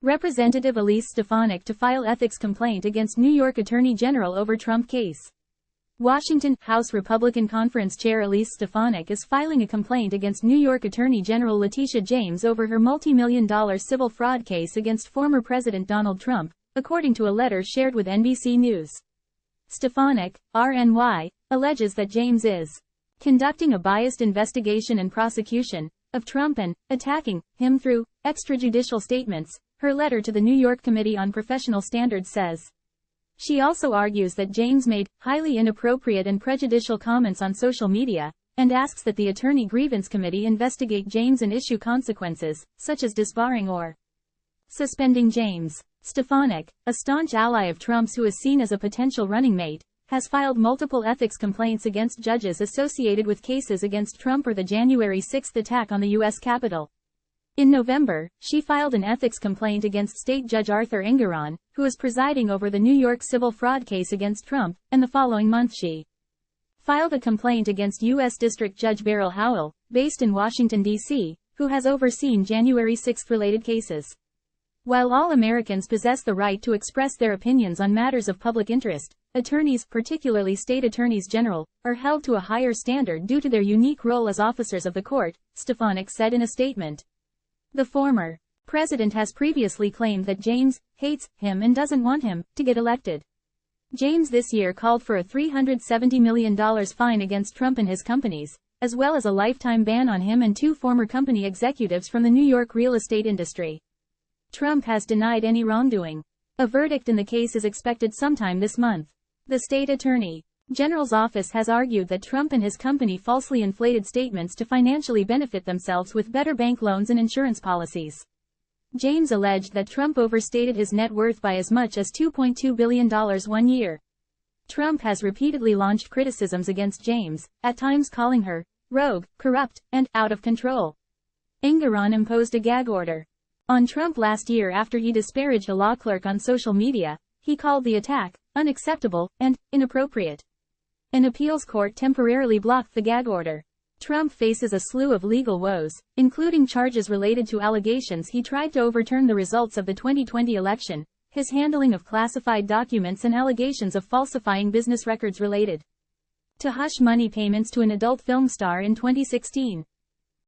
Representative Elise Stefanik to file ethics complaint against New York Attorney General over Trump case. Washington, House Republican Conference Chair Elise Stefanik is filing a complaint against New York Attorney General Letitia James over her multimillion-dollar civil fraud case against former President Donald Trump, according to a letter shared with NBC News. Stefanik, R-N.Y, alleges that James is conducting a biased investigation and prosecution of Trump and attacking him through extrajudicial statements, her letter to the New York Committee on Professional Standards says. She also argues that James made highly inappropriate and prejudicial comments on social media, and asks that the Attorney Grievance Committee investigate James and issue consequences, such as disbarring or suspending James. Stefanik, a staunch ally of Trump's who is seen as a potential running mate, has filed multiple ethics complaints against judges associated with cases against Trump or the January 6 attack on the U.S. Capitol. In November, she filed an ethics complaint against State Judge Arthur Engoron, who is presiding over the New York civil fraud case against Trump, and the following month she filed a complaint against U.S. District Judge Beryl Howell, based in Washington, D.C., who has overseen January 6 related cases. While all Americans possess the right to express their opinions on matters of public interest, attorneys, particularly state attorneys general, are held to a higher standard due to their unique role as officers of the court, Stefanik said in a statement. The former president has previously claimed that James hates him and doesn't want him to get elected. James this year called for a $370 million fine against Trump and his companies, as well as a lifetime ban on him and two former company executives from the New York real estate industry. Trump has denied any wrongdoing. A verdict in the case is expected sometime this month. The state attorney general's office has argued that Trump and his company falsely inflated statements to financially benefit themselves with better bank loans and insurance policies. James alleged that Trump overstated his net worth by as much as $2.2 billion one year. Trump has repeatedly launched criticisms against James, at times calling her rogue, corrupt, and out of control. Engoron imposed a gag order on Trump last year after he disparaged a law clerk on social media. He called the attack unacceptable and inappropriate. An appeals court temporarily blocked the gag order. Trump faces a slew of legal woes, including charges related to allegations he tried to overturn the results of the 2020 election, his handling of classified documents and allegations of falsifying business records related to hush money payments to an adult film star in 2016.